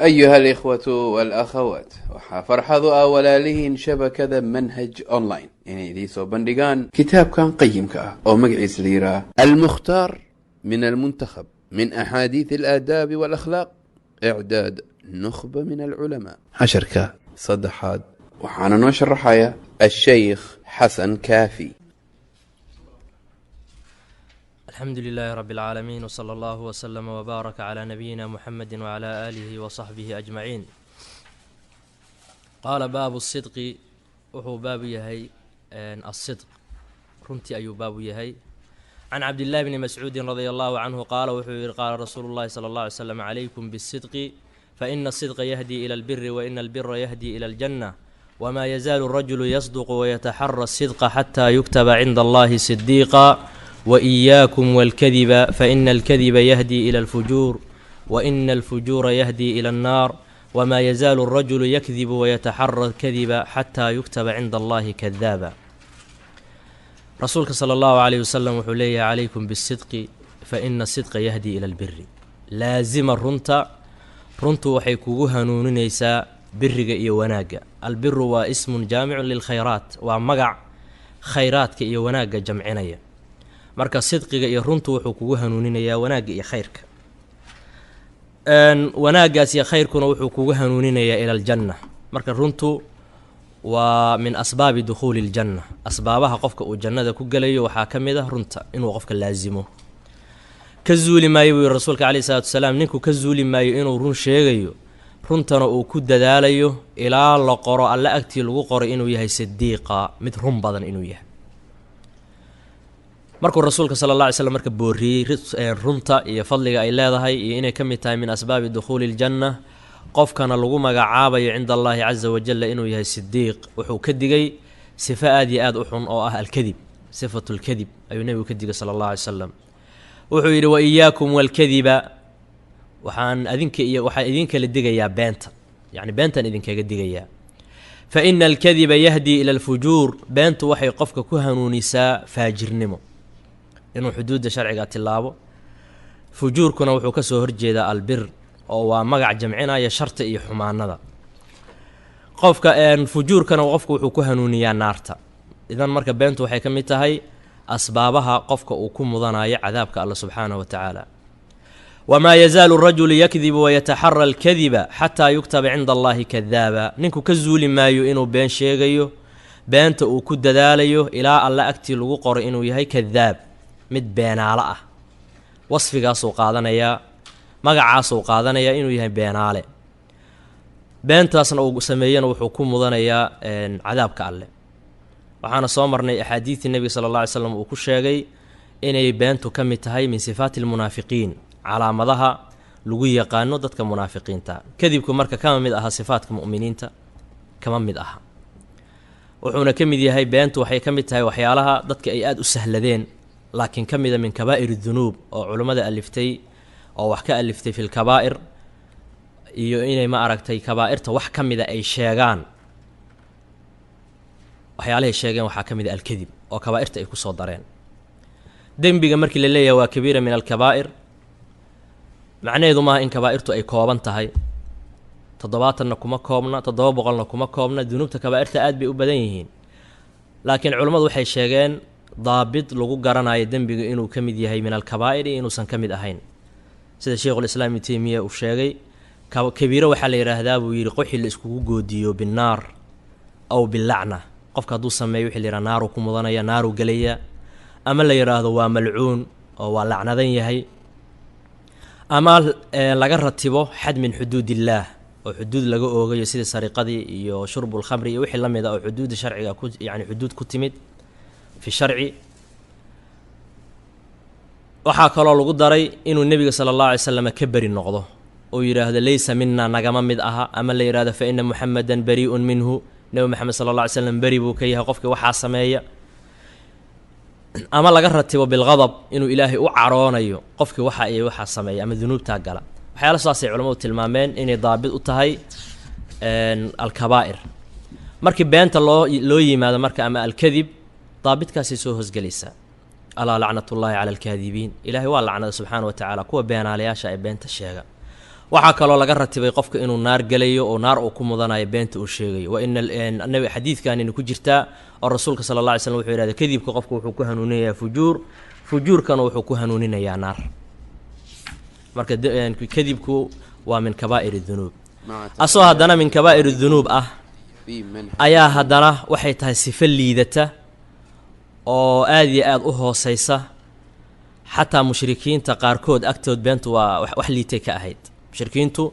أيها الإخوة والأخوات فرحضوا أولالهن شبكة منهج أونلاين يعني دي سو بندقان كتاب كان قيم كأه أو مقعيس ليرا المختار من المنتخب من أحاديث الآداب والأخلاق إعداد نخبة من العلماء 10 صدحات وحانا نوشر رحايا الشيخ حسن كافي. الحمد لله رب العالمين وصلى الله وسلم وبارك على نبينا محمد وعلى آله وصحبه أجمعين. قال باب الصدق وهو باب يهي الصدق رنتي أي باب يهي عن عبد الله بن مسعود رضي الله عنه قال قال رسول الله صلى الله عليه وسلم عليكم بالصدق فإن الصدق يهدي إلى البر وإن البر يهدي إلى الجنة وما يزال الرجل يصدق ويتحرى الصدق حتى يكتب عند الله صديقا وإياكم والكذب فإن الكذب يهدي إلى الفجور وإن الفجور يهدي إلى النار وما يزال الرجل يكذب ويتحرى الكذب حتى يكتب عند الله كذابا. رسولك صلى الله عليه وسلم وحليه عليكم بالصدق فإن الصدق يهدي إلى البر لازم رنت وحيكوها نونيسا برق إيو وناقة. البر واسم جامع للخيرات ومقع خيرات كإيو وناقة جمعنية marka sidqiga iyo runtu wuxuu kugu hanuuninayaa wanaagga iyo khayrka wanaaggaas iyo khayrkuna wuxuu kugu hanuuninayaa ila aljanna. marka runtu waa min asbaabi dukhuuli aljanna, asbaabaha qofka uu jannada ku galayo waxaa ka mid ah runta inuu qofka laazimo. ka zuuli maayo wuu rasuulka calayhi salaatu wasalaam ninku ka zuuli maayo inuu run sheegayo runtana uu ku dadaalayo ilaa la qoro alla agtii lagu qoro inuu yahay sidiiqa mid run badan inuu yahay. markuu rasuulka sala allah alay slam marka booriyey runta iyo fadliga ay leedahay iyo inay ka mid tahay min asbaabi dukhuuli aljanna qofkana lagu magacaabayo cinda allahi caza wajalla inuu yahay sidiiq wuxuu ka digay sifo aad iyo aad u xun oo ah alkadib, sifatu lkadib ayuu nebigu ka digay sala allah alay salam. wuxuu yidhi wa iyaakum walkadiba waxaan idinkala digayaa beenta, yacni beentaan idinkaga digayaa. fa ina alkadiba yahdii ila alfujuur beentu waxay qofka ku hanuunisaa faajirnimo inuu xuduudda sharciga tilaabo. fujuurkuna wuxuu ka soo horjeedaa albir oo waa magac jamcinaya sharta iyo xumaanada. qofka fujuurkana qofku wuxuu ku hanuuniyaa naarta. idan marka beentu waxay ka mid tahay asbaabaha qofka uu ku mudanayo cadaabka alla subxaanahu wa tacaala. wamaa yazaalu rajulu yakdibu wayataxara alkadiba xataa yuktaba cinda allahi kadaaba. ninku ka zuuli maayo inuu been sheegayo beenta uu ku dadaalayo ilaa alla agtii lagu qoro inuu yahay kadaab mid beenaale ah. wasfigaasuu qaadanayaa, magacaasuu qaadanayaa inuu yahay beenaale. beentaasna uu sameeyana wuxuu ku mudanayaa cadaabka alle. waxaana soo marnay axaadiidtii nebiga sala alla alay slam uu ku sheegay inay beentu ka mid tahay min sifaati almunaafiqiin, calaamadaha lagu yaqaano dadka munaafiqiinta. kadibku marka kama mid aha sifaatka mu'miniinta, kama mid aha. wuxuuna ka mid yahay beentu waxay ka mid tahay waxyaalaha dadka ay aada u sahladeen laakiin ka mida min kabaa'ir dunuub oo culummada aliftay oo wax ka aliftay fi lkabaa'ir iyo inay ma aragtay kabaa'irta wax ka mida ay sheegaan. waxyaalahay sheegeen waxaa ka mid a alkadib oo kabaa'irta ay ku soo dareen. dembiga markii la leeyahay waa kabiira min alkabaa'ir macnaheedu maaha in kabaa'irtu ay kooban tahay 70 kuma koobna 700 kuma koobna. dunuubta kabaa'irta aad bay u badan yihiin laakiin culummadu waxay sheegeen daabit lagu garanayo dembiga inuu ka mid yahay min alkabaa'ir iyo inuusan ka mid ahayn. sida sheikhulislaam ibnu taymiya uu sheegay kabiiro waxaa la yidhaahdaa buu yidhi qoxi la iskugu goodiyo binnaar aw bilacna. qofka hadduu sameeyo wixii la yidhaha naaruu ku mudanaya, naaruu gelaya, ama la yidhaahdo waa malcuun oo waa lacnadan yahay, ama laga ratibo xad min xuduudillaah oo xuduud laga oogayo sida sariqadii iyo shurbulkhamri iyo wixii la mid a oo xuduudda sharciga yani xuduud ku timid fi sharci. waxaa kaloo lagu daray inuu nebiga sala allahu alay slam ka beri noqdo oo yidhaahdo laysa mina nagama mid aha, ama la yidhahdo fa ina muxamedan barii'un minhu, nebi moxamed sala alla alay slam beri buu ka yahay qofkii waxaa sameeya. ama laga ratibo bilqadab inuu ilaahay u caroonayo qofkii waxa iyo waxaa sameeya ama dunuubtaa gala. waxyaala saasay culammadu tilmaameen inay daabit u tahay alkabaa'ir. markii beenta loo yimaado marka ama alkadib daabitkaasay soo hosgelaysaa. alaa lacnatullaahi cala alkaadibiin, ilaahay waa lacnada subxaana wa tacaala kuwa beenaalayaasha ee beenta sheega. waxaa kaloo laga ratibay qofka inuu naar gelayo oo naar uu ku mudanayo beenta uu sheegayo wa ina nabi xadiidkanina ku jirtaa oo rasuulka sala allah alay slam wuxuu yidhahday kadibka qofka wuxuu ku hanuuninayaa fujuurkana wuxuu ku hanuuninayaa naar marka kadibku waa min kabaa'ir dunuub asoo haddana min kabaa'ir dunuub ah ayaa haddana waxay tahay sifo liidata oo aad iyo aad u hooseysa xataa mushrikiinta qaarkood agtood beentu waa wax liitay ka ahayd mushrikiintu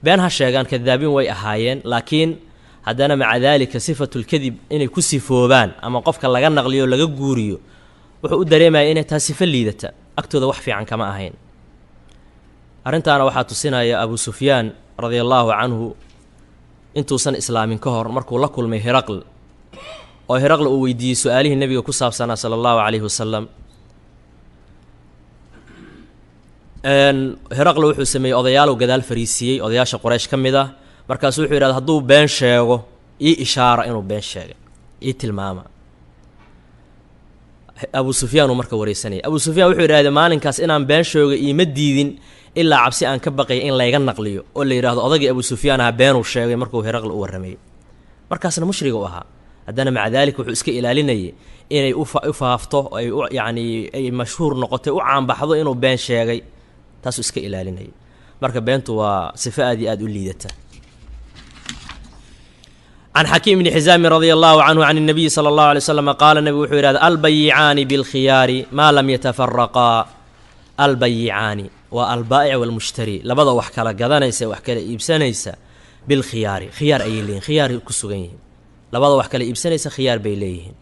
been ha sheegaan kadaabiin way ahaayeen laakiin haddana maca daalika sifatulkadib inay ku sifoobaan ama qofka laga naqliyo laga guuriyo wuxuu u dareemaya inay tahay sifo liidata agtooda wax fiican kama ahayn arrintaana waxaa tusinaya abu sufyaan radia allaahu canhu intuusan islaamin ka hor markuu la kulmay hiraql oo hiraql uu weydiiyey su-aalihii nebiga ku saabsanaa sala allahu calayhi wasalam hiraql wuxuu sameeyey odayaalow gadaal fariisiiyey odayaasha qoraysh ka mid ah markaasuu wuxuu yidhahda hadduu been sheego ii ishaara inuu been sheegay ii tilmaama abu sufyaan uu marka wareysanayay abu sufyaan wuxuu yidhahday maalinkaas inaan been sheego iima diidin ilaa cabsi aan ka baqaya in layga naqliyo oo la yidhahdo odagii abu sufyaan aha beenuu sheegay markuu hiraql u warramayey markaasna mushriga u ahaa haddana maca daalika wuxuu iska ilaalinayay inay u faafto ay yacnii ay mashhuur noqotay u caanbaxdo inuu been sheegay taasuu iska ilaalinayay marka beentu waa sifo aad iyo aad u liidata can xakiim bni xisaami radia allahu canhu can الnabiyi salى اllahu alay slam qaala nebigu wuxuu yidhahda albayicaani biاlkhiyaari maa lam yatafaraqaa albayicaani waa albaa'ic walmushtari labada wax kala gadanaysa wax kala iibsanaysa bilkhiyaari khiyaar ayay leeyihin khiyaar ku sugan yihiin labada wax kala iibsanaysa khiyaar bay leeyihiin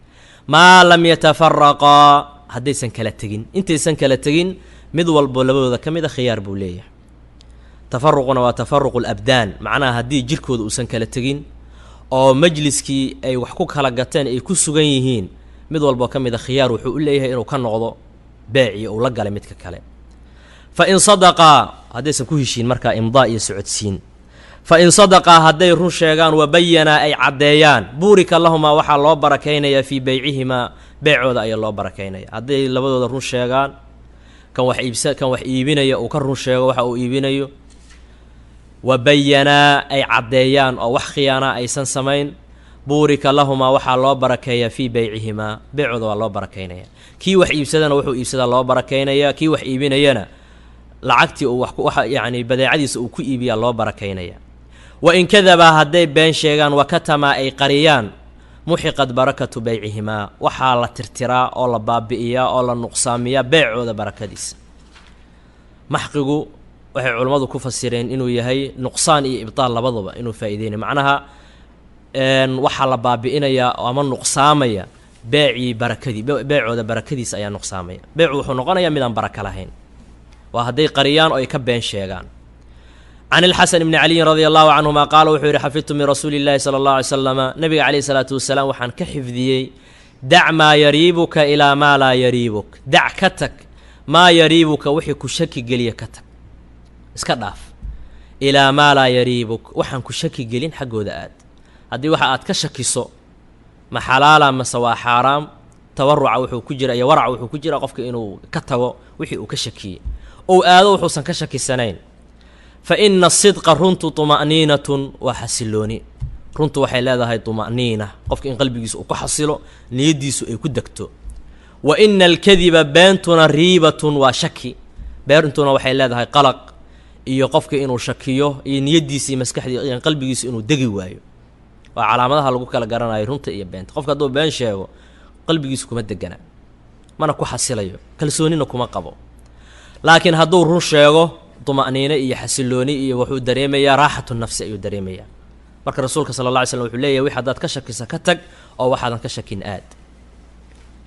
maa lam yatafaraqaa haddaysan kala tegin intaysan kala tegin mid walbo labadooda ka mid a khiyaar buu leeyahay tafaruquna waa tafaruqu labdaan macnaha haddii jirkooda uusan kala tegin oo majliskii ay wax ku kala gateen ay ku sugan yihiin mid walbo ka mid a khiyaar wuxuu u leeyahay inuu ka noqdo beeci uu la galay midka kale fa in sadaqaa haddaysan ku heshiin markaa imdaa iyo socodsiin fa in sadaqaa hadday run sheegaan wabayanaa ay caddeeyaan buurika lahumaa waxaa loo barakaynayaa fii beycihimaa beecooda ayaa loo barakaynaya hadday labadooda run sheegaan kan wax iibinaya uu ka run sheego waxa uu iibinayo wabayanaa ay caddeeyaan oo wax khiyaanaa aysan samayn buurika lahumaa waxaa loo barakeeyaa fii beycihimaa beecooda waa loo barakaynaya kii wax iibsadana wuxuu iibsadaa loo barakaynaya kii wax iibinayana lacagtii uu yacni badeecadiisa uu ku iibiyaa loo barakaynaya wa in kadabaa hadday been sheegaan wakatamaa ay qariyaan muxiqad barakatu beycihimaa waxaa la tirtiraa oo la baabi'iyaa oo la nuqsaamiyaa beecooda barakadiisa maxqigu waxay culammadu ku fasireen inuu yahay nuqsaan iyo ibtaal labaduba inuu faa'iideynayo macnaha waxaa la baabi'inayaa ama nuqsaamaya beecii barakadii beecooda barakadiisa ayaa nuqsaamaya beecu wuxuu noqonayaa midaan baraka lahayn waa hadday qariyaan oo ay ka been sheegaan can ilxasan bni caliyin radia allahu canhuma qaala wuxuu yidhi xafidtu min rasuuli illaahi sala allahu alay slama nabiga calayhi salaatu wasalaam waxaan ka xifdiyey dac maa yariibuka ilaa maa laa yariibuk dac ka tag maa yariibuka wixii ku shaki geliya ka tag iska dhaaf ilaa maa laa yariibuk waxaan ku shaki gelin xaggooda aad haddii waxa aad ka shakiso ma xalaala mase waa xaaraam tawaruca wuxuu ku jira iyo waraca wuxuu ku jira qofka inuu ka tago wixii uu ka shakiyey ou aado wuxuusan ka shakisanayn fa ina asidqa runtu tuma'niinatun waa xasilooni runtu waxay leedahay tuma'niina qofka in qalbigiisu uu ku xasilo niyaddiisu ay ku degto wa ina alkadiba beentuna riibatun waa shaki beentuna waxay leedahay qalaq iyo qofka inuu shakiyo iyo niyaddiisa iyo maskaxdii iyo qalbigiisu inuu degi waayo waa calaamadaha lagu kala garanayo runta iyo beenta qofka hadduu been sheego qalbigiisu kuma degana mana ku xasilayo kalsoonina kuma qabo laakiin hadduu run sheego tuma'niino iyo xasilooni iyo wuxuu dareemayaa raaxatu nafsi ayuu dareemayaa marka rasuulka sala alla alay slam wuxuu leeyahay wix haddaad ka shakisa ka tag oo waxaadan ka shakin aad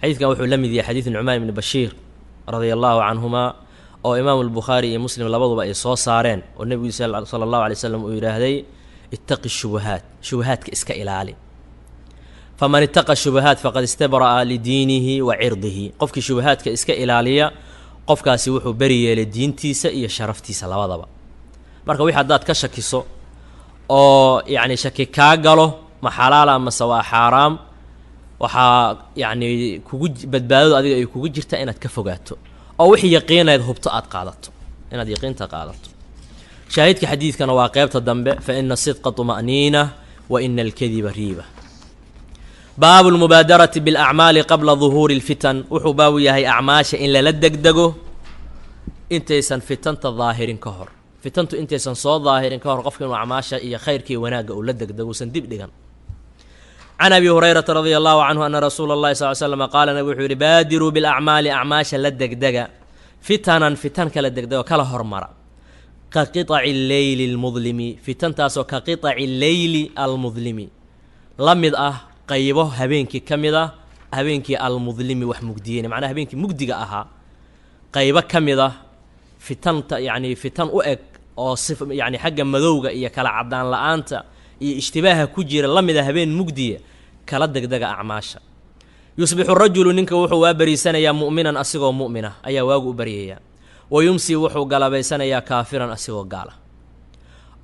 xadiidkan wuxuu la mid yahay xadiid nucmaan ibni bashiir radia allahu canhumaa oo imaamu albukhaari iyo muslim labaduba ay soo saareen oo nebigu sala allahu alay wasalam uu yidhaahday ittaqi shubuhaat shubuhaadka iska ilaali faman ittaqa shubuhaat faqad istabra'a lidiinihi wa cirdihi qofkii shubuhaadka iska ilaaliya qofkaasi wuxuu beri yeelay diintiisa iyo sharaftiisa labadaba marka wixii haddaad ka shakiso oo yacni shaki kaa galo ma xalaala mase waa xaaraam waxaa yacni kugu badbaadadu adiga ay kugu jirtaa inaad ka fogaato oo wixii yaqiinayd hubto aad qaadato inaad yaqiinta qaadato shaahidka xadiidkana waa qeybta dambe fa ina sidqa طuma'niina wa ina alkadiba riiba. baabu lmubaadarati biاlacmaali qabla duhuuri اlfitan wuxuu baabu yahay acmaasha in lala degdego intaysan fitanta daahirin ka hor. fitantu intaysan soo daahirin ka hor qofka inuu acmaasha iyo khayrkii wanaagga uu la degdego usan dib dhigan. can abi hurayrata radia allahu canhu ana rasuula اllahi sal slm qaala nabig wuxuu yihi baadiruu biاlacmaali acmaasha la degdega fitanan fitan kala degdego kala hormara ka qiطaci leyli اlmudlimi fitantaasoo ka qiطaci leyli almudlimi la mid ah qaybo habeenkii ka mid ah habeenkii almudlimi wax mugdiyeen macnaha habeenkii mugdiga ahaa qaybo ka mid ah fitanta yacni fitan u eg oo si yacni xagga madowga iyo kala caddaan la-aanta iyo ishtibaaha ku jira la mid a habeen mugdiya kala degdega acmaasha. yusbixu rajulu ninka wuxuu waa bariisanayaa mu'minan asigoo mu'mina ayaa waagu u baryayaa wa yumsi wuxuu galabaysanayaa kaafiran asigoo gaala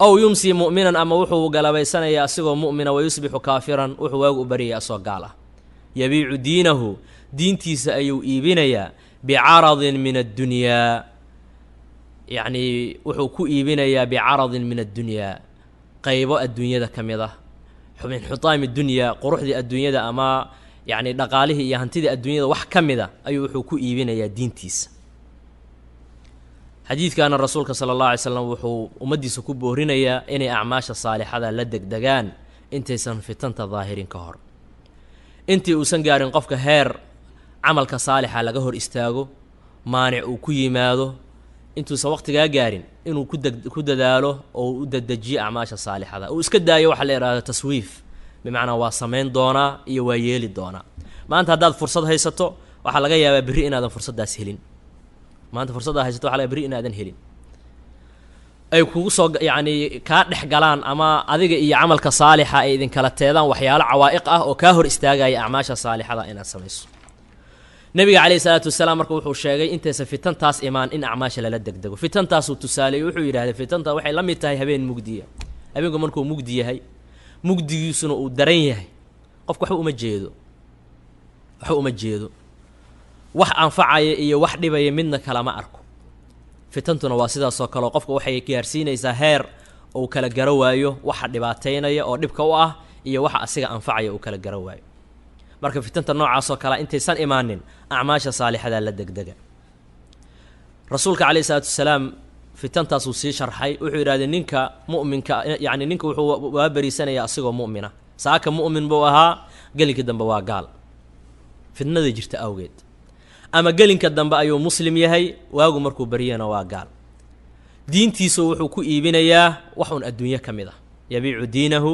ow yumsi mu'minan ama wuxuu galabaysanayaa asigoo mu'mina wa yusbixu kaafiran wuxuu waagu u baryaya asoo gaala. yabiicu diinahu diintiisa ayuu iibinayaa bicaradin min addunyaa yacnii wuxuu ku iibinayaa bicaradin min addunyaa qaybo adduunyada ka mid ah min xutaami dunyaa quruxdii adduunyada ama yacni dhaqaalihii iyo hantidii adduunyada wax ka mid a ayuu wuxuu ku iibinayaa diintiisa. xadiidkaana rasuulka sala allahu alay slam wuxuu ummaddiisa ku boorinayaa inay acmaasha saalixada la degdegaan intaysan fitanta daahirin ka hor. intii uusan gaarin qofka heer camalka saalixa laga hor istaago maanic uu ku yimaado intuusan waqtigaa gaarin inuu ku dadaalo oo u dedejiyo acmaasha saalixada uu iska daayo waxa la yidhahdo taswiif bimacnaa waa samayn doonaa iyo waa yeeli doonaa. maanta haddaad fursad haysato waxaa laga yaabaa berri inaadan fursaddaas helin. maanta fursaddaa haysato waxa laga yaabaa berri inaadan helin ay kugu soo yacni kaa dhex galaan ama adiga iyo camalka saalixa ay idinkala teedaan waxyaalo cawaa'iq ah oo kaa hor istaagaya acmaasha saalixada inaad samayso. nabiga calayhi salaatu wasalaam marka wuxuu sheegay intaysan fitantaas imaan in acmaasha lala degdego. fitantaasuu tusaaleeyey wuxuu yidhahday fitanta waxay la mid tahay habeen mugdiya. habeenku markuu mugdi yahay mugdigiisuna uu daran yahay qofku waxba uma jeedo wax anfacaya iyo wax dhibaya midna kalama arko. fitantuna waa sidaasoo kaleo qofka waxay gaarsiinaysaa heer uu kala garo waayo waxa dhibaataynaya oo dhibka u ah iyo waxa asiga anfacaya uu kala garo waayo. marka fitanta noocaasoo kalea intaysan imaanin acmaasha saalixadaa la degdega. rasuulka calayhi salaatu wasalaam fitantaasuu sii sharxay wuxuu yidhahdee ninka mu'minka yacni ninka wuxuu waa bariisanayaa asigoo mu'mina saaka mu'min buu ahaa gelinka dambe waa gaal fitnada jirta awgeed ama gelinka dambe ayuu muslim yahay waagu markuu baryana waa gaal. diintiisu wuxuu ku iibinayaa wax un adduunyo ka mid ah yabiicu diinahu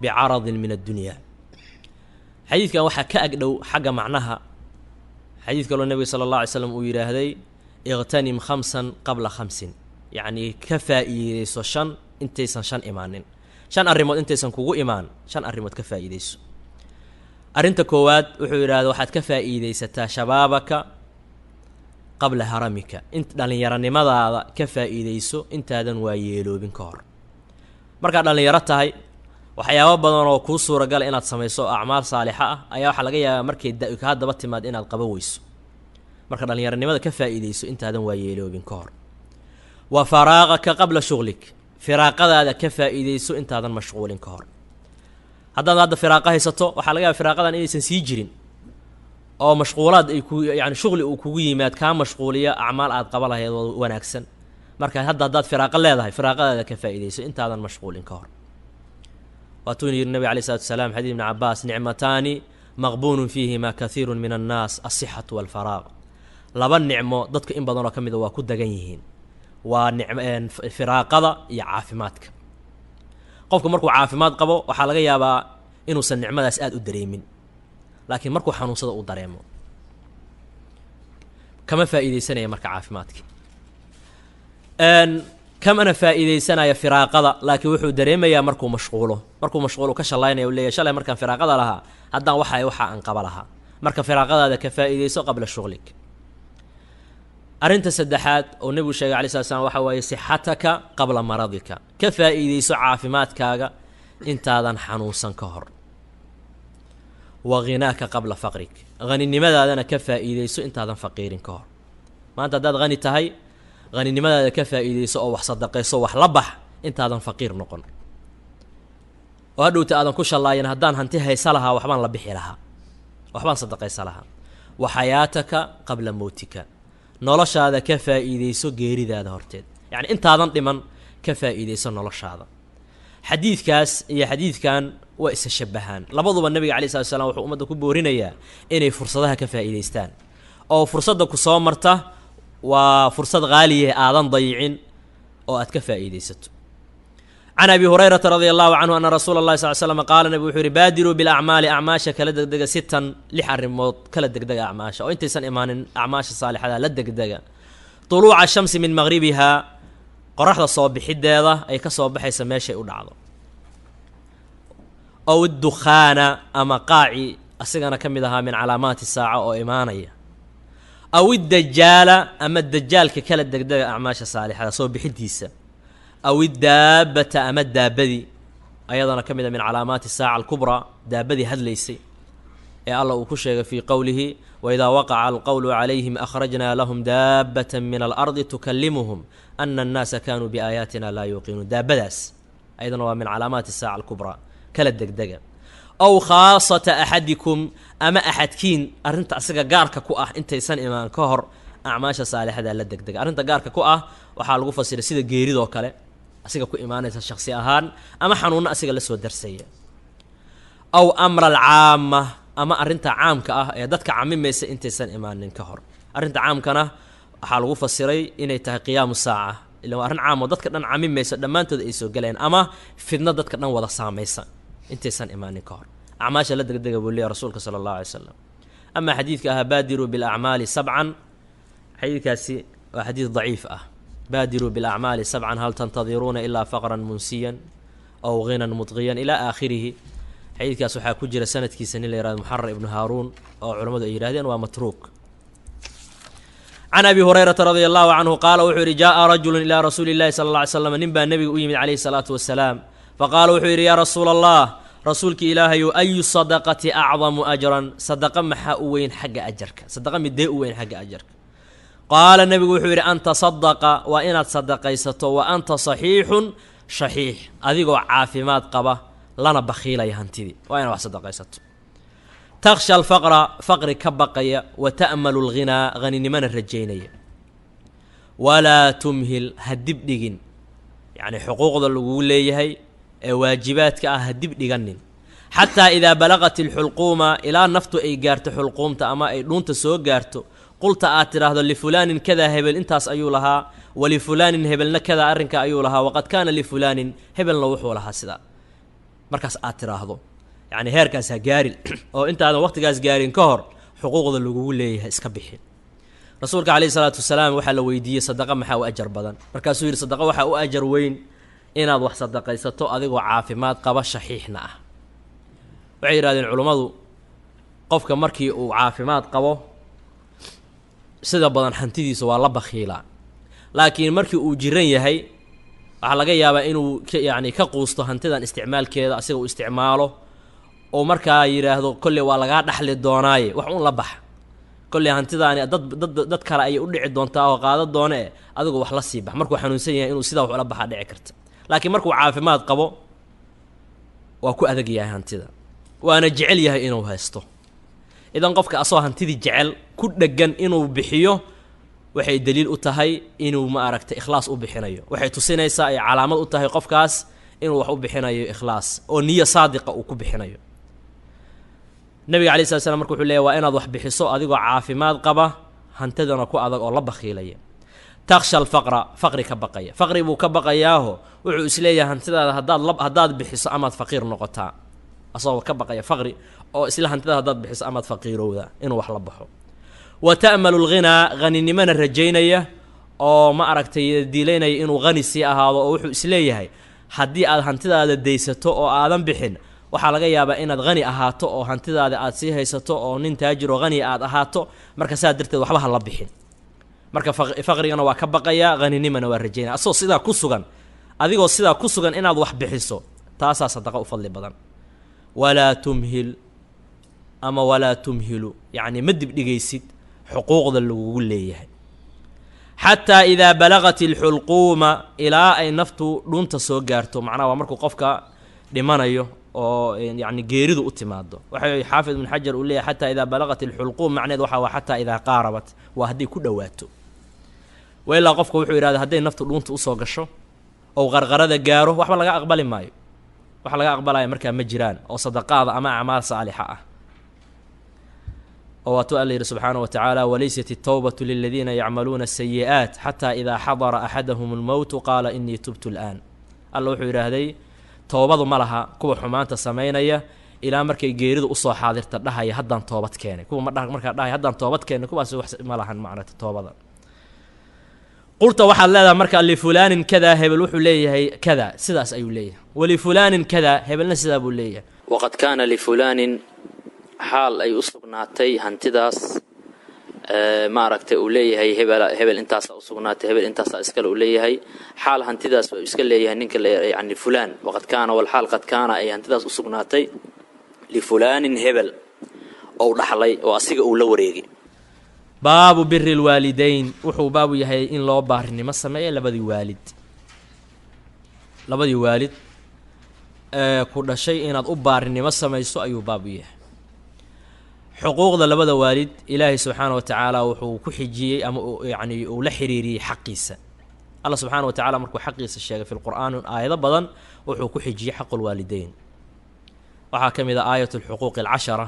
bicaradin min addunyaa. xadiidkan waxaa ka agdhow xagga macnaha xadiid kaloo nebiga sala allah alay slam uu yidhaahday iqtanim khamsan qabla khamsin yacnii ka faa'iideyso shan intaysan shan imaanin. shan arrimood intaysan kugu imaan shan arrimood ka faa'iideyso. arrinta koowaad wuxuu yidhahda waxaad ka faa'iideysataa shabaabaka qabla haramika dhallinyaronimadaada ka faa'iideyso intaadan waa yeeloobin ka hor. markaad dhallinyaro tahay waxyaabo badan oo kuu suuragala inaad samayso acmaal saalixa ah ayaa waxaa laga yaabaa markay kaa daba timaad inaad qaban weyso. marka dhallinyaronimada ka faa'iideyso intaadan waa yeeloobin ka hor. wa faraaqaka qabla shughlik firaaqadaada ka faa'iideyso intaadan mashquulin ka hor. haddaad hadda firaaqa haysato waxaa laga yaaba firaaqadan inaysan sii jirin oo mashquulaad ay ku yacni shughli uu kugu yimaad kaa mashquuliya acmaal aad qaba lahayd oo wanaagsan. marka haddaad firaaqo leedahay firaaqadaada ka faa'iideyso intaadan mashquulin ka hor. waatuu yidhi nabiga alayhi salaatu wasalaam xadiid ibni cabbaas nicmataani maqbuunun fiihima kathiirun min annaas asixatu walfaraaq. laba nicmo dadka in badanoo ka mida waa ku dagan yihiin waa firaaqada iyo caafimaadka. qofku markuu caafimaad qabo waxaa laga yaabaa inuusan nicmadaas aada u dareemin laakiin markuu xanuunsada uu dareemo kama faa'iideysanaya marka caafimaadka. kamana faa'iideysanaya firaaqada laakiin wuxuu dareemayaa markuu mashquulo ka shallaynaya u leeyahy shalay markaan firaaqada lahaa haddaan waxa aan qaba lahaa. marka firaaqadaada ka faa'iideyso qabla shughlik. arrinta saddexaad oo nebigu sheegay alay slat slam waxa waaye sixataka qabla maradika ka faa'iideyso caafimaadkaaga intaadan xanuunsan ka hor. waghinaaka qabla faqrik haninimadaadana ka faa'iideyso intaadan faqiirin ka hor. maanta haddaad hani tahay haninimadaada ka faa'iidayso oo wax sadaqayso wax la bax intaadan faqiir noqon oo hadhowta aadan ku shallaayin haddaan hanti haysa lahaa waxbaan la bixi lahaa waxbaan sadaqaysa lahaa wa xayaataka qabla mowtika noloshaada ka faa'iidayso geeridaada horteed yacni intaadan dhiman ka faa'iidayso noloshaada xadiidkaas iyo xadiidkan waa isa shabahaan labaduba nabiga calayhi salatu wasalaam wuxuu ummadda ku boorinayaa inay fursadaha ka faa'iidaystaan oo fursadda ku soo marta waa fursad qaaliya aadan dayicin oo aad ka faa'iidaysato can abi hurayrata radia allahu canhu ana rasuula allahi sal slam qaala nabigu wuxuu yihi baadiruu bilacmaali acmaasha kala degdega sitan 6 arrimood kala degdega acmaasha oo intaysan imaanin acmaasha saalixada la degdega tuluuca shamsi min maqribihaa qoraxda soo bixideeda ay ka soo baxaysa meeshay u dhacdo aw iddukhaana ama qaaci asigana ka mid ahaa min calaamaati saaca oo imaanaya aw iddajaala ama dajaalka kala degdega acmaasha saalixada soo bixidiisa aw iddaabata ama daabadii ayadana ka mid a min calaamaati saaca alkubraa daabadii hadlaysay ee allah uu ku sheegay fii qowlihi waidaa waqaca alqowlu calayhim akhrajnaa lahum daabatan min alardi tukallimuhum ana annaasa kaanuu biaayaatina laa yuuqinuun daabadaas ayadana waa min calaamaati saaca alkubraa kala degdega aw khaasata axadikum ama axadkiin arrinta asiga gaarka ku ah intaysan imaan ka hor acmaasha saalixada la degdega arrinta gaarka ku ah waxaa lagu fasiray sida geeridoo kale asiga ku imaanaysa shaksi ahaan ama xanuunno asiga la soo darsaya aw amra alcaama ama arrinta caamka ah ee dadka camimaysa intaysan imaanin ka hor arrinta caamkana waxaa lagu fasiray inay tahay qiyaamu saaca ila waa arrin caam oo dadka dhan camimaysa dhammaantood ay soo galeen ama fidno dadka dhan wada saamaysa intaysan imaanin ka hor acmaasha la degdega buu leeyahay rasuulka sala allahu alay wasalam ama xadiidka ahaa baadiruu bilacmaali sabcan xadiidkaasi waa xadiid daciif ah baadiruu bilacmaali sabcan hal tantadiruuna ilaa faqran munsiyan aw ghinan mudqiyan ilaa aakhirihi xadiidkaas waxaa ku jira sanadkiisa nin la yihahdo muxarar ibnu haaruun oo culammadu ay yidhahdeen waa matruuk can abi hurayrata radia allahu canhu qaala wuxuu yidhi jaa'a rajulun ilaa rasuuli illahi sala alla alay slam nin baa nebiga u yimid calayhi salaatu wasalaam faqaala wuxuu yidhi yaa rasuula allah rasuulki ilaahayu ayu sadaqati acdamu ajran sadaqa maxaa u weyn xagga ajarka sadaqa midee u weyn xagga ajarka qaala nebigu wuxuu yidhi an tasadaqa waa inaad sadaqaysato wa anta saxiixun shaxiix adigoo caafimaad qaba lana bakhiilaya hantidii waa inaad wax sadaqaysato takhsha alfaqra faqri ka baqaya wa ta'malu alghinaa haninimana rajaynaya walaa tumhil ha dib dhigin yacni xuquuqda lagugu leeyahay ee waajibaadka ah ha dib dhiganin xataa idaa balaqat ilxulquuma ilaa naftu ay gaarto xulquumta ama ay dhuunta soo gaarto qulta aad tidhaahdo lifulaanin kadaa hebel intaas ayuu lahaa walifulaanin hebelna kadaa arrinka ayuu lahaa waqad kaana lifulaanin hebelna wuxuu lahaa sidaa markaas aad tidhaahdo yacni heerkaas ha gaarin oo intaadan waqtigaas gaarin ka hor xuquuqda lagugu leeyahay iska bixin rasuulka calayhi salaatu wasalaam waxaa la weydiiyey sadaqa maxaa u ajar badan markaasuu yidhi sadaqa waxaa u ajar weyn inaad wax sadaqaysato adigoo caafimaad qaba shaxiixna ah waxay yidhahdeen culummadu qofka markii uu caafimaad qabo sida badan hantidiisa waa la bakhiilaa laakiin markii uu jiran yahay waxaa laga yaabaa inuu yacni ka quusto hantidan isticmaalkeeda asiga uu isticmaalo oo markaa yidhaahdo kolley waa lagaa dhaxli doonaaye wax un la bax kolley hantidaani dad kale ayay u dhici doontaa oo qaado doone e adigu wax la sii bax markuu xanuunsan yahay inuu sidaa wax ula baxaa dhici karta laakiin markuu caafimaad qabo waa ku adag yahay hantida waana jecel yahay inuu haysto idan qofka asoo hantidii jecel ku dheggan inuu bixiyo waxay daliil u tahay inuu ma aragtay ikhlaas u bixinayo waxay tusinaysaa ay calaamad u tahay qofkaas inuu wax u bixinayo ikhlaas oo niyo saadiqa uu ku bixinayo nabiga calayhi salatu slam marka wuxuu leeyahy waa inaad wax bixiso adigoo caafimaad qaba hantidana ku adag oo la bakhiilaya takhsha alfaqra faqri ka baqaya faqri buu ka baqayaaho wuxuu isleeyahay hantidaada haddaad bixiso amaad faqiir noqotaa asagoo ka baqaya faqri oo isla hantidaada haddaad bixiso amaad faqiirowda inuu wax la baxo wa ta'malu alghinaa haninimana rajaynaya oo ma aragtay diilaynaya inuu hani sii ahaado oo wuxuu isleeyahay haddii aad hantidaada daysato oo aadan bixin waxaa laga yaabaa inaad hani ahaato oo hantidaada aad sii haysato oo nin taajir oo hani aad ahaato marka saa darteed waxba ha la bixin marka faqrigana waa ka baqayaa haninimana waa rajaynaya asagoo sidaa ku sugan adigoo sidaa ku sugan inaad wax bixiso taasaa sadaqa u fadli badan walaa tumhil yacni ma dibdhigaysid xuquuqda lagugu leeyahay xataa idaa balagat ilxulquuma ilaa ay naftu dhunta soo gaarto, macnaha waa markuu qofka dhimanayo oo yani geeridu u timaado. waxay xaafid ibn xajar uu leeyahay xataa idaa balagat ilxulquum macneed waxa waa xataa idaa qaarabat, waa hadday ku dhowaato. wa ilaa qofka wuxuu yidhahda hadday naftu dhunta usoo gasho oo qarqarada gaaro waxba laga aqbali maayo, wax laga aqbalaya markaa ma jiraan oo sadaqaada ama acmaal saalixa ah. oo waatuu alla yidhi subxaanahu wa tacaala walaysat الtawbatu liladiina yacmaluuna الsayi'aat xataa idaa xadara axadahum اlmowtu qaala inii tubtu اlآan. alla wuxuu yidhaahday toobadu ma laha kuwa xumaanta samaynaya ilaa markay geeridu usoo xaadirta dhahaya haddaan toobad keenay. kuwa markaa dhahaya haddaan toobad keenay kuwaas wax ma lahan macnata toobada. qulta waxaad leedahay marka lifulaanin kada, hebel wuxuu leeyahay kada, sidaas ayuu leeyahay. walifulaanin kada, hebelna sidaa buu leeyahay. waqad kaana lifulaanin, xaal ay u sugnaatay hantidaas maaragtay uu leeyahay hebel intaasaa usugnaatay, hebel intaasaa iskale uu leeyahay. xaal hantidaas uu iska leeyahay ninka yani fulaan. waqad kaana walxaal qad kaana ay hantidaas usugnaatay lifulaanin hebel ou dhaxlay oo asiga uu la wareegay. baabu biri lwaalidayn, wuxuu baabu yahay in loo baarinimo sameeya labadii waalid ku dhashay inaad u baarinimo samayso ayuu baabu yahay. xuquuqda labada waalid ilaahay subxaana wa tacaala wuxuu ku xijiyey ama yani uu la xiriiriyey xaqiisa. alla subxaana wa tacala markuu xaqiisa sheegay fi lqur'aan aayado badan wuxuu ku xijiyey xaqu lwaalideyn. waxaa ka mid a aayat lxuquuqi alcashara,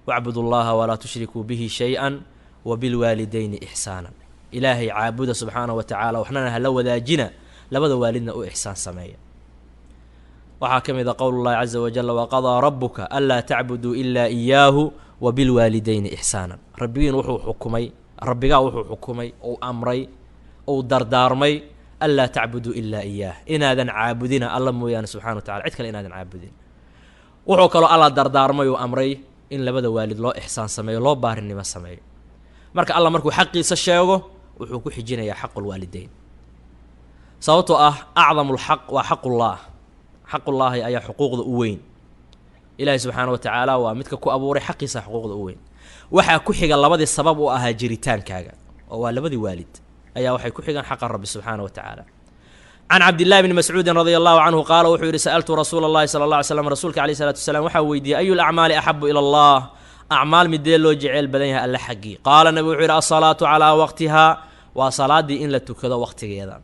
wacbudu llaha walaa tushrikuu bihi shay-an wabilwaalidayni ixsaanan. ilaahay caabuda subxaana wa tacaala, waxnana hala wadaajina, labada waalidna u ixsaan sameeya. waxaa ka mid a qowl llahi caza wajala waqadaa rabuka anlaa tacbuduu ilaa iyaahu wabilwaalidayni ixsaanan. rabbigaa wuxuu xukumay ou amray ou dardaarmay anlaa tacbuduu ilaa iyaah, inaadan caabudina alla mooyaane subxana wa tacala, cid kale inaadan caabudin. wuxuu kaloo alla dardaarmay ou amray in labada waalid loo ixsaan sameeyo, loo baarinimo sameeyo. marka alla markuu xaqiisa sheego wuxuu ku xijinayaa xaqu lwaalideyn, sababtoo ah acdamu lxaq waa xaqullah. xaqullaahi ayaa xuquuqda u weyn. ilaahay subxaana wa tacaala waa midka ku abuuray, xaqiisa xuquuqda u weyn. waxaa ku xiga labadii sabab u ahaa jiritaankaaga, oo waa labadii waalid ayaa waxay ku xigaan xaqa rabbi subxaana wa tacaala. can cabdillahi bni mascuudin radia allahu canhu qaala wuxuu yidhi sa'altu rasuula allahi sala alla alay slam, rasuulka alayh salatu wasalaam waxaa weydiiyey ayu lacmaali axabu ila allah, acmaal midee loo jeceyl badan yahay alle xaggii. qaala nabi wuxuu yidhi alsalaatu calaa waqtihaa, waa salaaddii in la tukado waqtigeeda.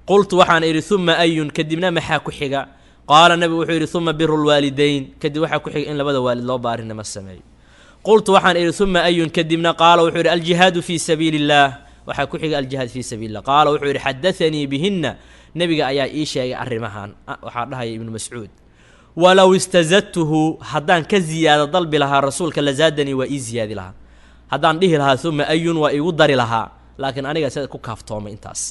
qultu waxaan idhi uma ayun, kadibna maxaa ku xiga. qaala nabi wuxuu yidhi uma biru lwaalidayn, kadib waxaa ku xiga in labada waalid loo baarinimo sameeyo. qultu waxaan idhi uma ayun, kadibna qaala wuxuu yidhi aljihaadu fii sabiili illaah, waxaa ku xiga aljihaad fii sabiili illah. qaala wuxuu yidhi xadaanii bihinna, nebiga ayaa ii sheegay arrimahan. waxaa dhahaya ibnu mascuud walow istazadtuhu, haddaan ka ziyaado dalbi lahaa rasuulka lazaadanii waa ii ziyaadi lahaa. haddaan dhihi lahaa uma ayun waa iigu dari lahaa, laakiin aniga sida ku kaaftoomay intaas.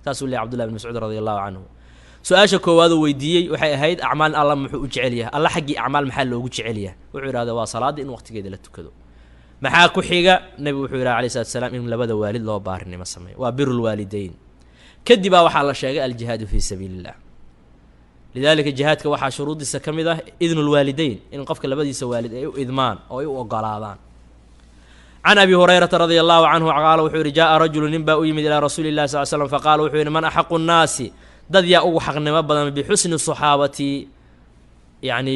saasuu leeyahy cbdullahi bn mascuud radi allahu canhu. su-aasha koowaaduu weydiiyey waxay ahayd acmaal alla muxuu u jecel yahay, alla xaggii acmaal maxaa loogu jecel yahay. wuxuu yidhahda waa salaadda in waqtigeeda la tukado. maxaa ku xiga. nebigu wuxuu yidhaha alayh salatu salaam in labada waalid loo baarinimo sameeyo, waa biru lwaalideyn. kadibaa waxaa la sheegay aljihaadu fii sabiili illah. lidaalika jihaadka waxaa shuruudiisa ka mid ah idnu lwaalideyn, in qofka labadiisa waalid ay u idmaan oo ay u ogolaadaan. can abi hurayrata radia allahu canhu qaala wuxuu yidhi jaa rajulu nin baa u yimid ilaa rasuuli llahi sal slam faqaala wuxuu yidhi man axaqu nnaasi, dad yaa ugu xaqnimo badan bixusni saxaabati, yacni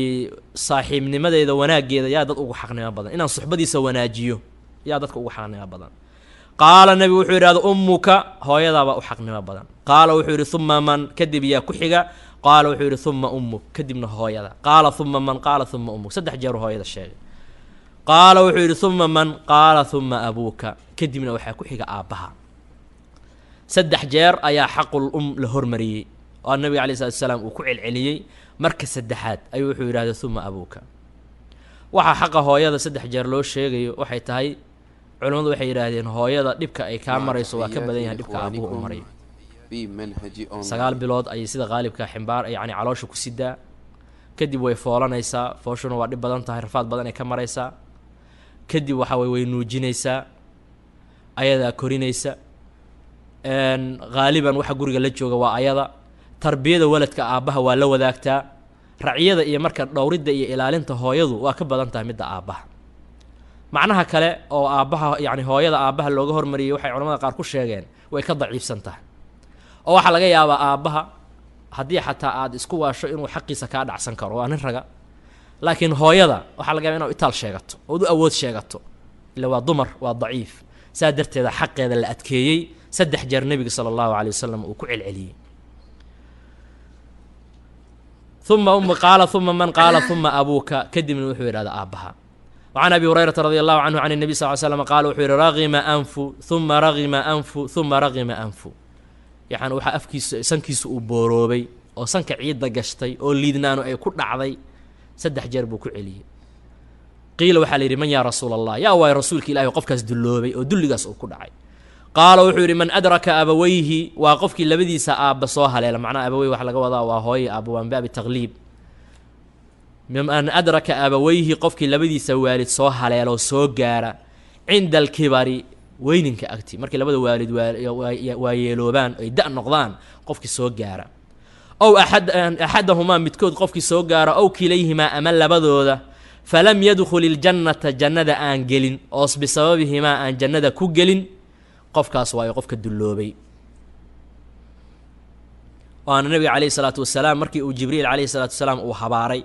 saaxiibnimadeeda wanaaggeeda yaa dad ugu xaqnimo badan, inaan suxbadiisa wanaajiyo yaa dadka ugu xaqnimo badan. qaala nebigu wuxuu yidhahda ummuka, hooyadaabaa u xaqnimo badan. qaala wuxuu yidhi uma man, kadib yaa ku xiga. qaala wuxuu yidhi uma ummuk, kadibna hooyada. qaala uma man, qaala uma ummuk, 3 jeer hooyada sheegay. qaala wuxuu yidhi uma man, qaala uma abuuka, kadibna waxaa ku xiga aabbaha. 3 jeer ayaa xaqul la hormariyey oo nabiga alayh salatu salaam uu ku celceliyey. marka 3aad ayuu wuxuu yidhahda uma abuuka. waxaa xaqa hooyada 3 jeer loo sheegayo waxay tahay, culimmadu waxay yidhaahdeen hooyada dhibka ay kaa marayso waa ka badan yahay dhibka aabuhu u marayo. 9 bilood ayay sida qaalibka ximbaar yani caloosha ku sidaa, kadib way foolanaysaa, fooshuna waa dhib badan tahay, rafaad badan ay ka maraysaa. kadib waxa way nuujinaysaa, ayadaa korinaysa. haaliban waxa guriga la jooga waa ayada. tarbiyada waladka aabbaha waa la wadaagtaa. raciyada iyo marka dhowridda iyo ilaalinta hooyadu waa ka badan tahay midda aabbaha. macnaha kale oo aabbaha yacni hooyada aabbaha looga hormariyey waxay culamada qaar ku sheegeen way ka daciifsan tahay oo waxaa laga yaabaa aabbaha haddii xataa aad isku waasho inuu xaqiisa kaa dhacsan karo waa nin raga laakiin hooyada waxaa laga yaaba inaad itaal sheegato ood u awood sheegato ila waa dumar waa daciif saa darteeda xaqeeda la adkeeyey 3 jeer nebiga sala allahu calay wasalam uu ku celceliyey uma qaala uma man qaala uma abuuka kadibna wuxuu yidhahda aabbaha وعن أبي هريرة رضي الله عنه عن النبي صلى الله عليه وسلم قال وحير رغم أنف ثم رغم أنف ثم رغم أنف يعني وحا أفكيس سنكيس وبوروبي أو سنك عيد دقشتي أو ليدنانو أي كل عضي 3 جربو كعلي قيل وحالي من يا رسول الله يا واي رسولك إلهي وقفك دلوبي أو دلقاس أو كل عي قال وحير من أدرك أبويه وقفك لبدي سأب صوها ليلا معناه أبويه وحلق وضع وهوي أبو من باب التغليب ممن أدرك أبويه قفك لبدي سوالد صوها ليلا وسوق جارة عند الكبار وينك أكتي مركي لبدو والد ويلوبان يدأ النقضان قفك سوق جارة أو أحدهما متكود قفك سوق جارة أو كليهما أمل لبدو ذا فلم يدخل الجنة جنة أنجلين أو بسببهما أن جنة كوجلين قفك أصواي قفك الدلوبي وأن النبي عليه الصلاة والسلام مركي وجبريل عليه الصلاة والسلام وحباري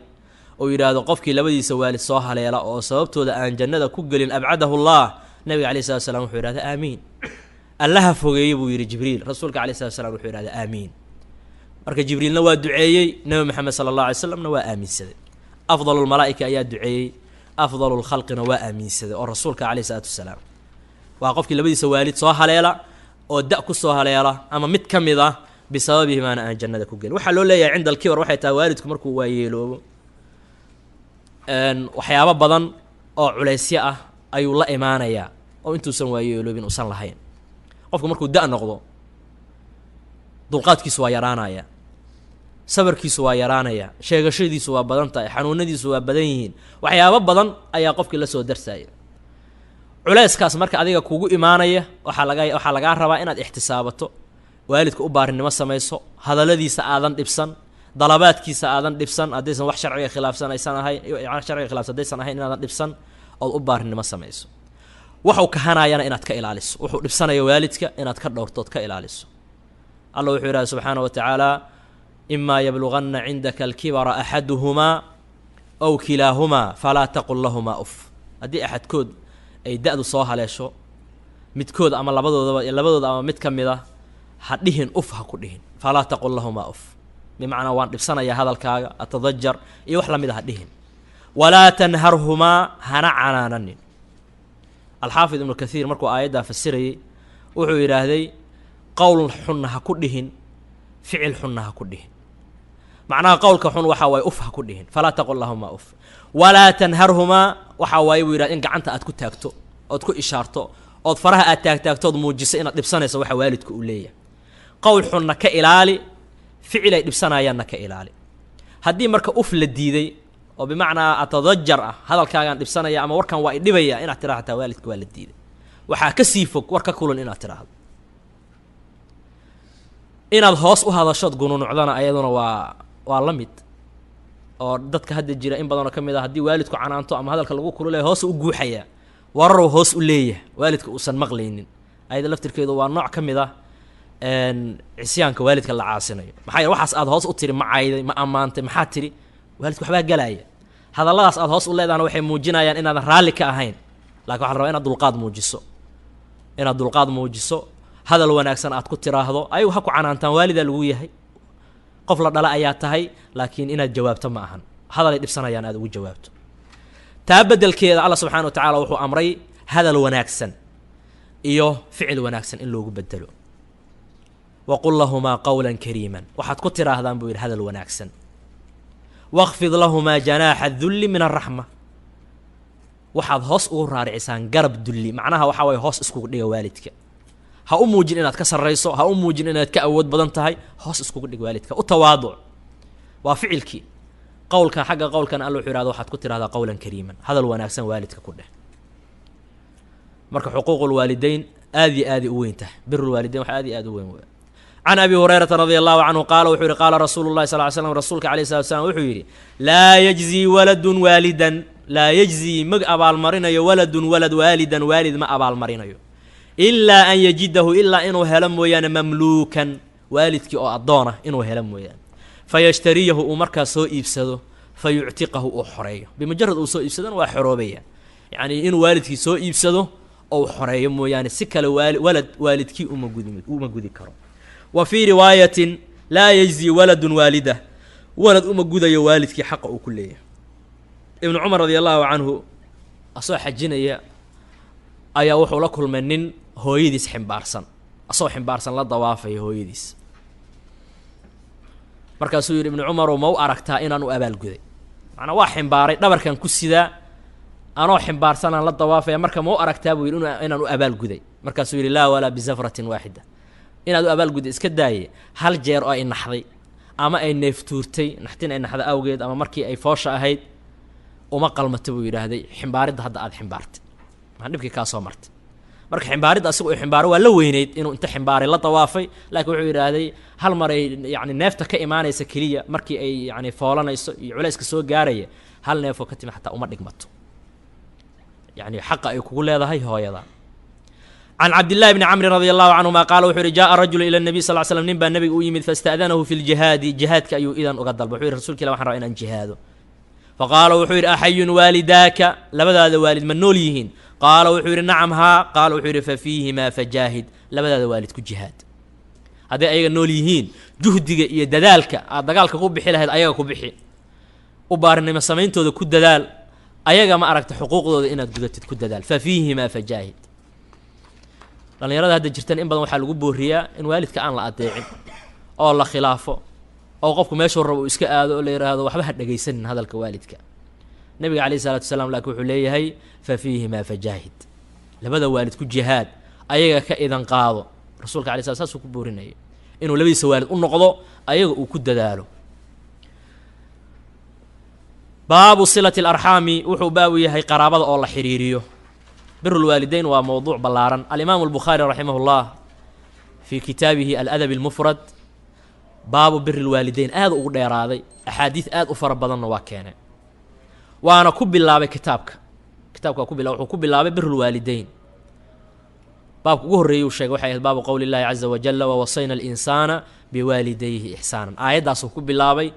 ويراد قفك لبدي سوالد صوها ليلا أو سببته أن جنة كوجلين أبعده الله النبي عليه الصلاة والسلام وحير هذا آمين الله فوقيه ويري جبريل رسولك عليه الصلاة والسلام وحير هذا آمين مركي جبريل نوى دعائي نبي محمد صلى الله عليه وسلم نوى آمين سيد أفضل الملائكة أيات دعائي أفضل الخلق نوى آمين سيد ورسولك عليه الصلاة والسلام وقفك لبدي سوالد صوها ليلا أو دأك صوها ليلا أما متكمدة بسببه ما أنا جنة كوجل وحلو لي عند الكبر وحيت والدكم مركو ويلو waxyaabo badan oo culeysyo ah ayuu la imaanayaa oo intuusan waayeeloobin uusan lahayn qofku markuu da' noqdo dulqaadkiisu waa yaraanaya sabarkiisu waa yaraanaya sheegashadiisu waa badan tahay xanuunadiisu waa badan yihiin waxyaabo badan ayaa qofkii la soo darsaya culeyskaas marka adiga kugu imaanaya waxaa lagaa rabaa inaad ixtisaabato waalidka u baarinimo samayso hadalladiisa aadan dhibsan dalabaadkiisa aadan dhibsan haddaysan wax sharciga khilaafsan aysan ahayn sharciga khilaafsan haddaysan ahayn inaadan dhibsan ood u baarinimo samayso waxuu kahanayana inaad ka ilaaliso wuxuu dhibsanayo waalidka inaad ka dhowrtood ka ilaaliso allah wuxuu yidhaha subxaanahu watacaala imaa yablughanna cindaka alkibara axaduhumaa aw kilaahumaa falaa taqul lahumaa uf haddii axadkood ay da'du soo haleesho midkood ama labadooda ama mid ka mid ah ha dhihin uf ha ku dhihin falaa taqul lahumaa uf بمعنى وان دبسنا هذا الكاغا أتضجر يوحلا مذا هديهم ولا تنهرهما هنا عنانن الحافظ ابن كثير مركو آيدا في السري وحو هذي قول حنها كلهن فعل حنها كلهن معناها قولك حن وحاوي أفها كلهن فلا تقول لهما أف ولا تنهرهما وحاوي ويراد إنك أنت أتكو تاكتو أو تكو إشارتو أو فرها أتاكتو موجسة إنك دبسنا يسوي حوالدك أولية قول حنها كإلالي فعل دبسنايانا كإلالي هدي مركا أف للديدي وبمعنى أتضجر هذا الكاغان دبسنايا أما وركان وايد دبيا إن اعتراحة والدك والديدي وحا كسيفك وركا كولن إن اعتراحة إن الهوس وهذا الشط قنون عضانا أيضا واللمد وددك هدي الجيرة إن بدنا كميدا هدي والدك عنانتو أما هذا الكلغو كله ليه هوس وقوحيا ورو هوس وليه والدك أسان مغلينين أيضا لفتر كيدو والنوع كميدا عسيانك والدك اللي عاصني maxay waxaas aad hoos u tiri ma cayday ma amaantay maxaa tiri waalidku waxba galaya hadalladaas aad hoos u leedana waxay muujinayaan inaad raali ka ahayn laakiin waxa la rabaa inaad dulqaad muujiso hadal wanaagsan aad ku tiraahdo ay waxa ku canaantaan waalida lagu yahay qof la dhala ayaa tahay laakiin inaad jawaabto ma ahan hadal ay dhibsanayaan aad ugu jawaabto taa bedelkeeda Allah subhanahu wa ta'ala wuxuu amray hadal wanaagsan iyo ficil wanaagsan in loogu bedelo وقل لهما قولا كريما وحد كتر هذا بوير هذا الوناكسن واخفض لهما جناح الذل من الرحمة وحد هوس أورار عسان قرب دلي معناها وحاوي هوس اسكو ديغا والدك ها موجين إناد كسر ريسو ها موجين إناد كأود بدنتهاي هوس اسكو ديغا والدك وتواضع وفعلك قولك حق قولك أن الله حراد وحد كتر هذا قولا كريما هذا الوناكسن والدك كله مرك حقوق الوالدين آذي وينته بر الوالدين وآذي وين عن أبي هريرة رضي الله عنه قال وحوري قال رسول الله صلى الله عليه وسلم رسولك عليه الصلاة والسلام وحوري لا يجزي ولد والدا laa yajzii mag abaalmarinayo waladun walad waalidan waalid ma abaalmarinayo ilaa an yajidahu ilaa inuu helo mooyaane mamluukan waalidkii oo addoona inuu helo mooyaane fayashtariyahu uu markaas soo iibsado fayuctiqahu uu xoreeyo bimujarad uu soo iibsadona waa xoroobaya yacnii inuu waalidkii soo iibsado ou xoreeyo mooyaane si kale walad waalidkii uma gudi karo wa fii riwaayatin laa yajzii waladun waalidah walad uma gudayo waalidkii xaqa uu ku leeyahay ibnu cumar radi allahu canhu asoo xajinaya ayaa wuxuu la kulmay nin hooyadiis ximbaarsan asoo ximbaarsan la dawaafaya hooyadiis markaasuu yidhi ibnu cumarow ma u aragtaa inaan u abaalguday macnaa waa ximbaaray dhabarkan ku sidaa anoo ximbaarsanaan la dawaafaya marka ma u aragtaa buu yidhi inaan u abaalguday markaasuu yidhi laa walaa bisafratin waaxida inaad u abaalgudday iska daaye hal jeer oo ay naxday ama ay neeftuurtay naxtin ay naxda awgeed ama markii ay foosha ahayd uma qalmata buu yidhaahday ximbaaridda hadda aad ximbaartay maa dhibkii kaa soo martay marka ximbaaridda asiga uu ximbaaro waa la weyneyd inuu inta ximbaaray la dawaafay laakiin wuxuu yidhaahday hal mar ay yacni neefta ka imaanaysa keliya markii ay yacni foolanayso iyo culayska soo gaaraya hal neefoo ka timi xataa uma dhigmato yacni xaqa ay kugu leedahay hooyada can cabdillahi bni camrin radi allahu canhuma qaala wuxuu yihi jaءa rajulu ila nabiy sal l slam nin baa nabiga u yimid faاsta'danahu fi ljihaadi jihaadka ayuu idan uga dalba wuxuu yihi rsulka ilah waxan rabaa inaan jihaado faqaala wuxuu yidhi axayun waalidaaka labadaada waalid ma nool yihiin qaala wuxuu yidhi nacam haa qaala wuxuu yidhi fafiihimaa fajaahid labadaada waalid ku jihaad hadday ayaga nool yihiin juhdiga iyo dadaalka aad dagaalka ku bixi lahayd ayaga ku bixi u baarinimo samayntooda ku dadaal ayaga ma aragta xuquuqdooda inaad gudatid ku dadaal fafiihimaa fajaahid dhallinyarada hadda jirtan in badan waxaa lagu booriyaa in waalidka aan la adeecin oo la khilaafo oo qofku meeshuu rabo uu iska aado oo la yidhaahdo waxba ha dhegaysanin hadalka waalidka nabiga calayhi salaatu wasalaam laakiin wuxuu leeyahay fafiihimaa fajaahid labada waalid ku jihaad ayaga ka idan qaado rasuulka alay slam saasuu ku boorinaya inuu labadiisa waalid u noqdo ayaga uu ku dadaalo baabu silati alarxaami wuxuu baabu yahay qaraabada oo la xiriiriyo biru lwaalidayn waa mowduuc ballaaran alimaamu albukhaari raximah llah fii kitaabihi aladab almufrad baabu biri lwaalidayn aad ugu dheeraaday axaadiid aad u fara badanna waa keenay waana ku bilaabay kitaabka wuxuu ku bilaabay biru lwaalidayn baabka ugu horreeyey uu sheegay waxay ahayd baabu qowli llahi caza wajalla wawasayna alinsaana biwaalidayhi ixsaanan aayaddaasuu ku bilaabay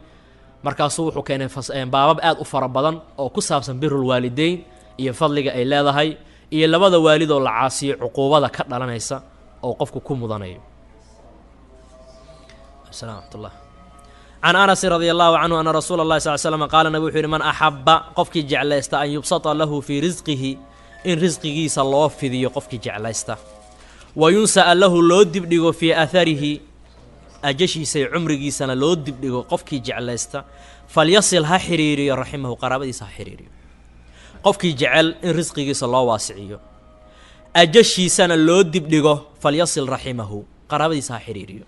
markaasuu wuxuu keenay baabab aad u fara badan oo ku saabsan biru lwaalidayn iyo fadliga ay leedahay iyo labada waalidoo la caasiyo cuquubada ka dhalanaysa oo qofku ku mudanayo can anasin radi allahu canhu ana rasuula اllahi sal slm qaala nabig wuxuu yihi man axaba qofkii jeclaysta an yubsata lahu fii risqihi in risqigiisa loo fidiyo qofkii jeclaysta wa yunsa'a lahu loo dibdhigo fii aharihi ajashiisa iyo cumrigiisana loo dibdhigo qofkii jeclaysta falyasil ha xiriiriyo raximahu qaraabadiisa ha xiriiriyo qofkii jecel in risqigiisa loo waasiciyo ajashiisana loo dibdhigo falyasil raximahu qaraabadiisa ha xiriiriyo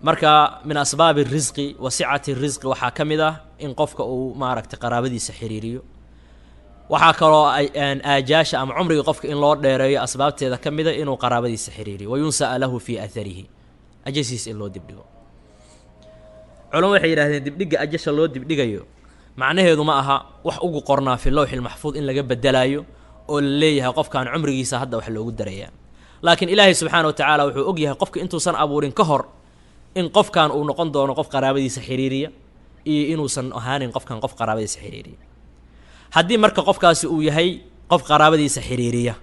marka min asbaabi risqi wa sicati risqi waxaa ka mid ah in qofka uu maaragtay qaraabadiisa xiriiriyo waxaa kaloo aajaasha ama cumriga qofka in loo dheereeyo asbaabteeda ka mida inuu qaraabadiisa xiriiriyo wayunsa'a lahu fii aharihi ajashiisa in loo dibdhigo culamo waxay yidhahdeen dibdhigga ajasha loo dibdhigayo macnaheedu ma aha wax ugu qornaa fi lowxi lmaxfuud in laga bedelaayo oo la leeyahay qofkaan cumrigiisa hadda wax loogu darayaa laakiin ilaahay subxaana wa tacaala wuxuu og yahay qofka intuusan abuurin ka hor in qofkan uu noqon doono qof qaraabadiisa xiriiriya iyo inuusan ahaanin qofkan qof qaraabadiisa xiriiriya haddii marka qofkaasi uu yahay qof qaraabadiisa xiriiriya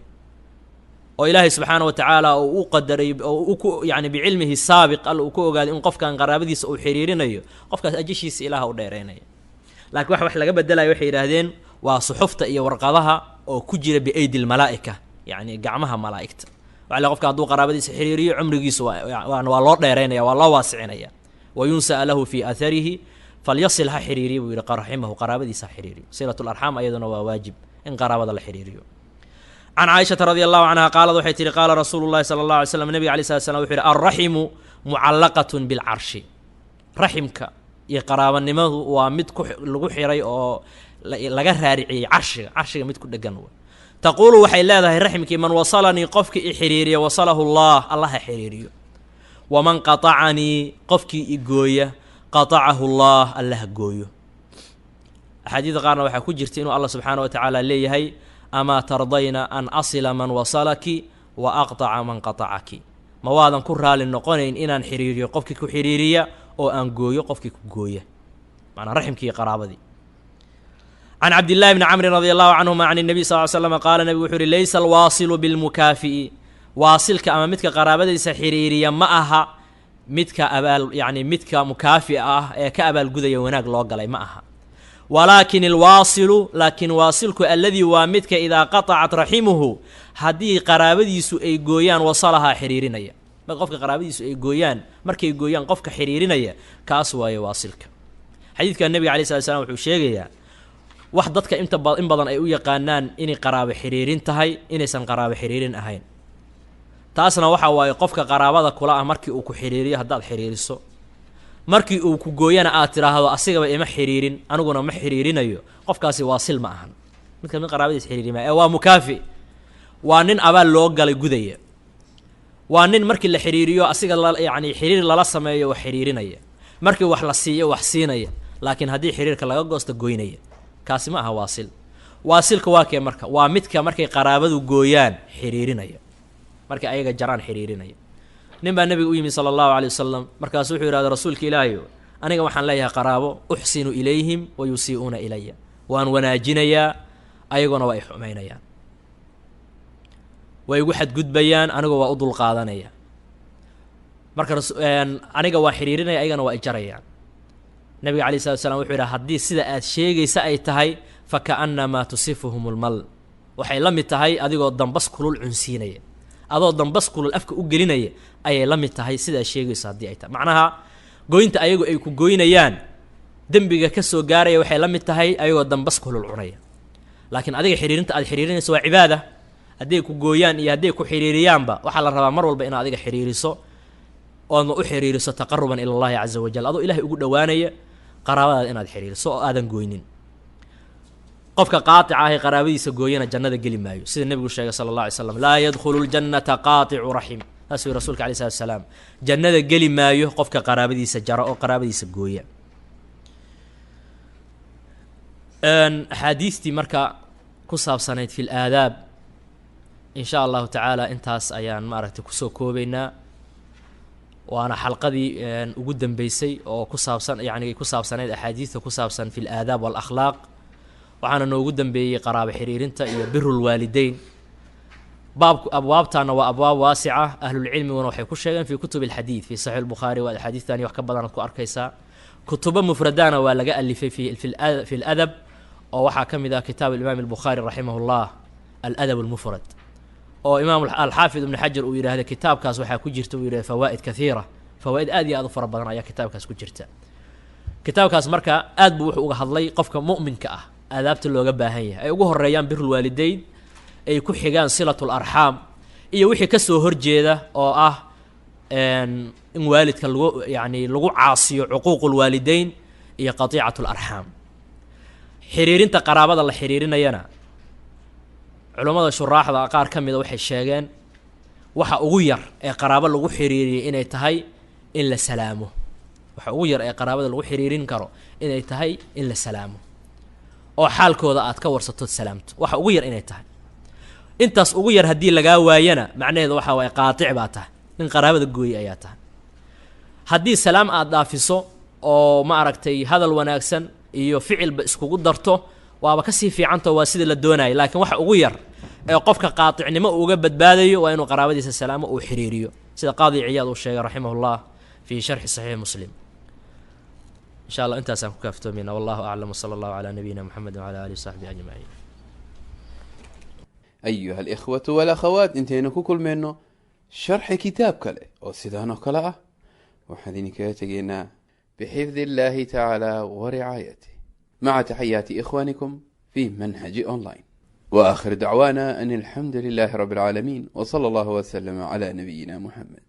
oo ilaahay subxaana wa tacaala uu u qadaray oo uu ku yacni bicilmihi saabiq alla uu ku ogaaday in qofkan qaraabadiisa uu xiriirinayo qofkaas ajashiisa ilaaha u dheereynaya laakiin wax laga bedelayo waxay yidhaahdeen waa suxufta iyo warqadaha oo ku jira biaydi lmalaa'ika yacni gacmaha malaa'igta waxaa le qofka hadduu qaraabadiisa xiriiriyo cumrigiisu waa loo dheereynaya waa loo waasicinaya wayunsa'a lahu fii aharihi falyasil ha xiriiriya buu yidhi raximahu qaraabadiisa ha xiriiriyo silat larxaam ayaduna waa waajib in qaraabada la xiriiriyo can caaishata radi allahu canha qaalad waxay tihi qaala rasuulu llahi sala allah alay slam nabiga alay slat slam wuxu yihi alraximu mucallaqatun bilcarshi raximka iyo qaraabanimadu waa mid lagu xiray oo laga raariciyey carshiga mid ku dhegan w taquulu waxay leedahay raximkii man wasalanii qofkii i xiriiriya wasalahu llah allah ha xiriiriyo waman qaطacanii qofkii i gooya qaطacahu llah alla ha gooyo axaadiida qaarna waxaa ku jirta inuu allah subxaana wa tacaala leeyahay amaa tardayna an asila man wasalaki wa aqtaca man qatacaki ma waadan ku raali noqonayn inaan xiriiriyo qofkii ku xiriiriya oo aan gooyo qofkii ku gooya macnaa raximkii iyo qaraabadii can cabdillahi bni camrin radi allahu canhuma can الnabiy sal ly slm qaala nebigu wuxuu uhi laysa alwaasilu bilmukaafi'i waasilka ama midka qaraabadiisa xiriiriya ma aha midka midka mukaafi ah ee ka abaalgudaya wanaag loo galay ma aha walaakin alwaasilu laakiin waasilku alladii waa midka idaa qatacat raximuhu haddii qaraabadiisu ay gooyaan wasalahaa xiriirinaya marka qofka qaraabadiisu ay gooyaan markay gooyaan qofka xiriirinaya kaas waaye waasilka xadiidka nebiga alay slat slam wuxuu sheegayaa wax dadka in badan ay u yaqaanaan inay qaraabo xiriirin tahay inaysan qaraabo xiriirin ahayn taasna waxa waaye qofka qaraabada kula ah markii uu ku xiriiriyo haddaad xiriiriso markii uu ku gooyana aad tiraahdo asigaba ima xiriirin aniguna ma xiriirinayo qofkaasi waasil ma ahan midka mid qaraabadiis xiriirima ee waa mukaafi waa nin abaal loo galay gudaya waa nin markii la xiriiriyo asiga xiriir lala sameeyo wax xiriirinaya markii wax la siiyo wax siinaya laakiin haddii xiriirka laga goosto goynaya kaasi ma aha waasil waasilka waa kee marka waa midka markay qaraabadu gooyaan xiriirinaya markay ayaga jaraan xiriirinaya nin baa nebiga u yimi sala allahu alay wasalam markaasu wuxuu yidhahda rasuulka ilaahayo aniga waxaan leeyahay qaraabo uxsinu ilayhim wa yusii'uuna ilaya waan wanaajinayaa ayaguna waa i xumaynayaan way igu xadgudbayaan anigoo waa u dulqaadanaya marka aniga waa xiriirinaya ayagana waa i jarayaan nebiga alayh salatu slam wuxuu yidhaha haddii sida aad sheegaysa ay tahay fa ka'annamaa tusifuhum lmal waxay la mid tahay adigoo dambas kulul cunsiinaya adoo dambas kulul afka u gelinaya ayay la mid tahay sidaa sheegayso haddii ay tahay macnaha goynta ayagu ay ku goynayaan dembiga ka soo gaaraya waxay la mid tahay ayagoo dambas kulul cunaya laakiin adiga xiriirinta aad xiriirinayso waa cibaada hadday ku gooyaan iyo hadday ku xiriiriyaanba waxaa la rabaa mar walba inaad adiga xiriiriso oodna u xiriiriso taqaruban ila allahi caza wajal adoo ilaahay ugu dhowaanaya qaraabadaada inaad xiriiriso oo aadan gooynin qofka qaatica ah ee qaraabadiisa gooyana jannada geli maayo sida nebigu sheegay sala allah alay slam laa yadkhulu ljannata qaaticu raxim taas uu rasuulka alay slatu salaam jannada geli maayo qofka qaraabadiisa jara oo qaraabadiisa gooya axaadiistii marka ku saabsanayd fi laadaab in sha allahu tacaala intaas ayaan maaragtay kusoo koobaynaa waana xalqadii ugu dambeysay oo ku saabsan ku saabsanayd axaadiista ku saabsan fi laadaab waalakhlaaq waxaana noogu dambeeyey qaraabo xiriirinta iyo biru lwaalideyn abwaabtaana waa abwaab waasica ahlulcilmiguna waxay ku sheegeen fi kutub alxadiid fi saxiix albukhaari waa axaadiistani wax ka badanaad ku arkaysaa kutubo mufradana waa laga alifay fi ladab oo waxaa ka mid ah kitaab alimaam albukhaari raximah llah aladab almufrad oo imaam alxaafid ibnu xajar uu yidhaahda kitaabkaas waxaa ku jirta uu yidhahda fawaa'id kaiira fawaa'id aad iyo aad u fara badan ayaa kitaabkaas ku jirta kitaabkaas marka aad buu wuxuu uga hadlay qofka mu'minka ah aadaabta looga baahan yahay ay ugu horeeyaan birulwaalideyn ay ku xigaan silatul arxaam iyo wixii ka soo horjeeda oo ah in waalidka lagu caasiyo cuquuqulwaalideyn iyo qatiicatu larxaam xiriirinta qaraabada la xiriirinayana culammada shuraaxda qaar ka mida waxay sheegeen waxa ugu yar ee qaraabo lagu xiriiriyay inay tahay in la salaamo waxa ugu yar ee qaraabada lagu xiriirin karo inay tahay in la salaamo oo xaalkooda aad ka warsatood salaamto waxa ugu yar inay tahay intaas ugu yar haddii lagaa waayana macnaheedu waxa waaye qaatic baa tahay nin qaraabada gooye ayaa tahay haddii salaam aad dhaafiso oo ma aragtay hadal wanaagsan iyo ficilba iskugu darto waaba kasii fiicanto waa sidii la doonayay laakiin waxa ugu yar ee qofka qaaticnimo uga badbaadayo waa inuu qaraabadiisa salaamo uu xiriiriyo sida qaadi ciyaad uu sheegay raximahullah fi sharxi saxiix muslim إن شاء الله أنت سأكون منا والله أعلم وصلى الله على نبينا محمد وعلى آله وصحبه أجمعين. أيها الإخوة والأخوات انتهينا كل منه شرح كتاب كله وسيدانه كله وحدين كاتجينا بحفظ الله تعالى ورعايته مع تحيات إخوانكم في منهج أونلاين وآخر دعوانا أن الحمد لله رب العالمين وصلى الله وسلم على نبينا محمد.